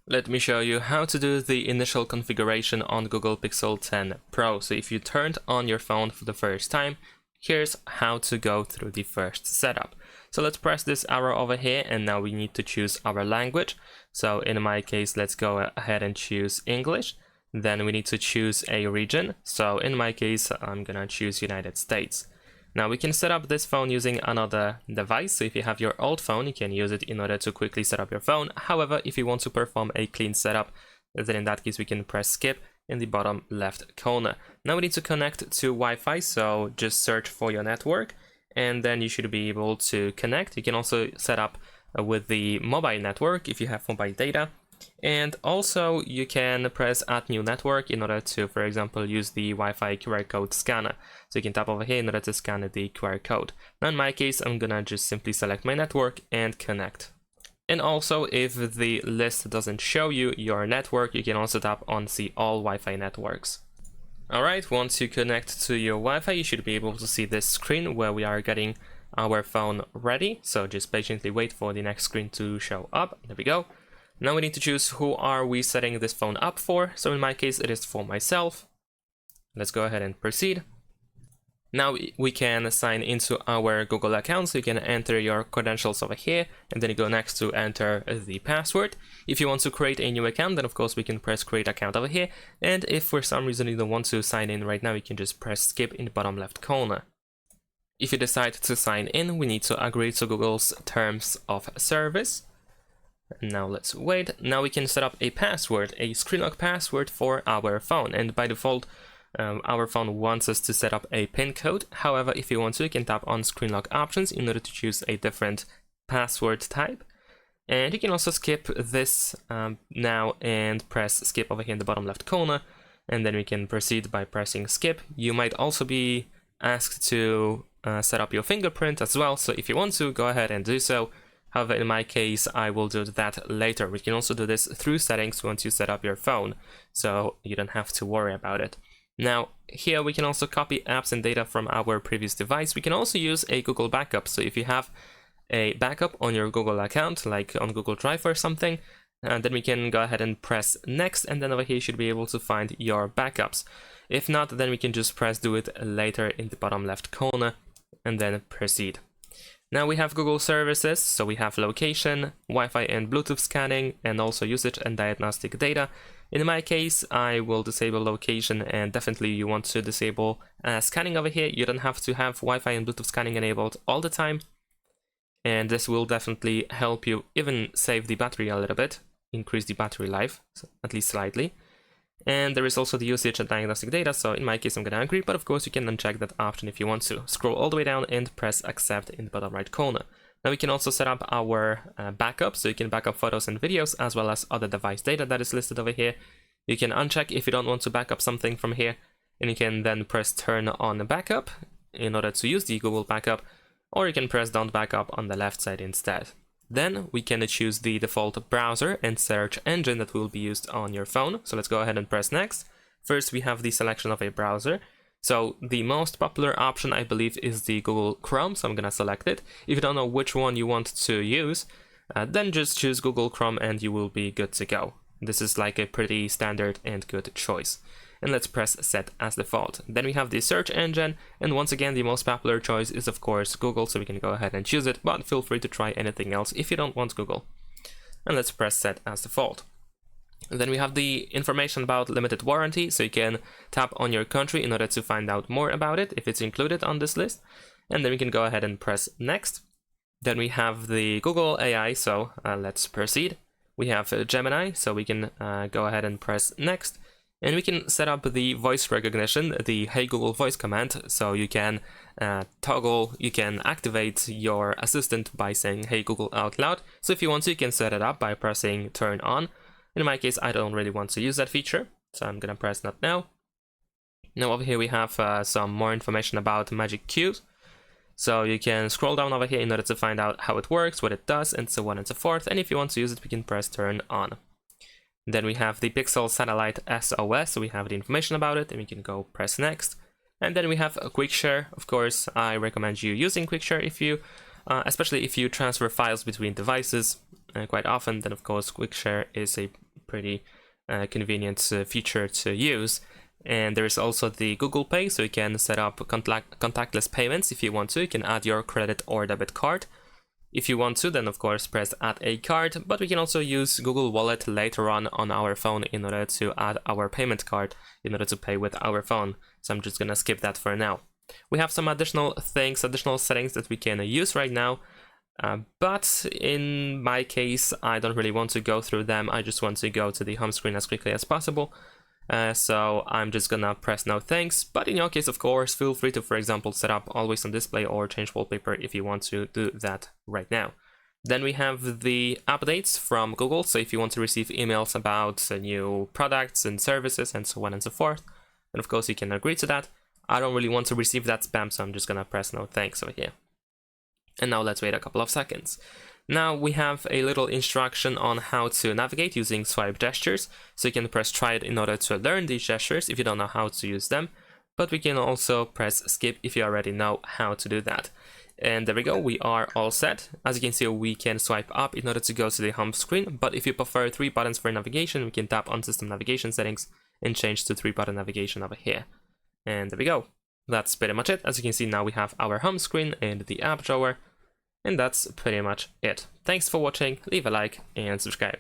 Let me show you how to do the initial configuration on Google Pixel 10 Pro. So if you turned on your phone for the first time, here's how to go through the first setup. So let's press this arrow over here, and now we need to choose our language. So in my case, let's go ahead and choose English. Then we need to choose a region. So in my case, I'm gonna choose United States. Now we can set up this phone using another device. So if you have your old phone, you can use it in order to quickly set up your phone. However, if you want to perform a clean setup, then in that case we can press skip in the bottom left corner. Now we need to connect to Wi-Fi, so just search for your network and then you should be able to connect. You can also set up with the mobile network if you have mobile data. And also you can press add new network in order to, for example, use the Wi-Fi QR code scanner. So you can tap over here in order to scan the QR code. Now in my case, I'm gonna just simply select my network and connect. And also, if the list doesn't show you your network, you can also tap on see all Wi-Fi networks. Alright, once you connect to your Wi-Fi, you should be able to see this screen where we are getting our phone ready. So just patiently wait for the next screen to show up. There we go. Now we need to choose who are we setting this phone up for. So in my case, it is for myself. Let's go ahead and proceed. Now we can sign into our Google account, so you can enter your credentials over here, and then you go next to enter the password. If you want to create a new account, then of course we can press create account over here, and if for some reason you don't want to sign in right now, you can just press skip in the bottom left corner. If you decide to sign in, we need to agree to Google's terms of service. Now let's wait. Now we can set up a password, a screen lock password for our phone, and by default our phone wants us to set up a PIN code. However, if you want to, you can tap on screen lock options in order to choose a different password type. And you can also skip this now and press skip over here in the bottom left corner, and then we can proceed by pressing skip. You might also be asked to set up your fingerprint as well, so if you want to, go ahead and do so. However, in my case, I will do that later. We can also do this through settings once you set up your phone, so you don't have to worry about it. Now, here we can also copy apps and data from our previous device. We can also use a Google backup. So if you have a backup on your Google account, like on Google Drive or something, then we can go ahead and press next, and then over here you should be able to find your backups. If not, then we can just press do it later in the bottom left corner, and then proceed. Now we have Google services, so we have location, Wi-Fi and Bluetooth scanning, and also usage and diagnostic data. In my case, I will disable location, and definitely you want to disable scanning over here. You don't have to have Wi-Fi and Bluetooth scanning enabled all the time, and this will definitely help you even save the battery a little bit, increase the battery life, at least slightly. And there is also the usage and diagnostic data, so in my case I'm gonna agree, but of course you can uncheck that option if you want to. Scroll all the way down and press accept in the bottom right corner. Now we can also set up our backup, so you can back up photos and videos as well as other device data that is listed over here. You can uncheck if you don't want to back up something from here, and you can then press turn on backup in order to use the Google backup, or you can press don't backup on the left side instead. Then we can choose the default browser and search engine that will be used on your phone. So let's go ahead and press next. First, we have the selection of a browser. So the most popular option, I believe, is the Google Chrome, so I'm gonna select it. If you don't know which one you want to use, then just choose Google Chrome and you will be good to go. This is like a pretty standard and good choice. And let's press set as default. Then we have the search engine, and once again the most popular choice is of course Google, so we can go ahead and choose it, but feel free to try anything else if you don't want Google. And let's press set as default. And then we have the information about limited warranty, so you can tap on your country in order to find out more about it if it's included on this list. And then we can go ahead and press next. Then we have the Google AI, so let's proceed. We have Gemini, so we can go ahead and press next. And we can set up the voice recognition, the Hey Google voice command, so you can you can activate your assistant by saying Hey Google out loud. So if you want to, you can set it up by pressing turn on. In my case, I don't really want to use that feature, so I'm gonna press not now. Now over here we have some more information about Magic Cues. So you can scroll down over here in order to find out how it works, what it does, and so on and so forth. And if you want to use it, we can press turn on. Then we have the Pixel Satellite SOS, so we have the information about it, and we can go press next. And then we have a quick share. Of course, I recommend you using quick share if you, especially if you transfer files between devices quite often. Then of course, quick share is a pretty convenient feature to use. And there is also the Google Pay, so you can set up contactless payments if you want to. You can add your credit or debit card. If you want to, then of course press add a card, but we can also use Google Wallet later on our phone in order to add our payment card in order to pay with our phone. So I'm just gonna skip that for now. We have some additional settings that we can use right now, but in my case, I don't really want to go through them. I just want to go to the home screen as quickly as possible. So I'm just gonna press no thanks, but in your case, of course, feel free to, for example, set up always on display or change wallpaper if you want to do that right now. Then we have the updates from Google, so if you want to receive emails about new products and services and so on and so forth, then of course you can agree to that. I don't really want to receive that spam, so I'm just gonna press no thanks over here. And now let's wait a couple of seconds. Now we have a little instruction on how to navigate using swipe gestures. So you can press try it in order to learn these gestures if you don't know how to use them. But we can also press skip if you already know how to do that. And there we go, we are all set. As you can see, we can swipe up in order to go to the home screen. But if you prefer 3 buttons for navigation, we can tap on system navigation settings and change to 3-button navigation over here. And there we go. That's pretty much it. As you can see, now we have our home screen and the app drawer. And that's pretty much it. Thanks for watching, leave a like and subscribe.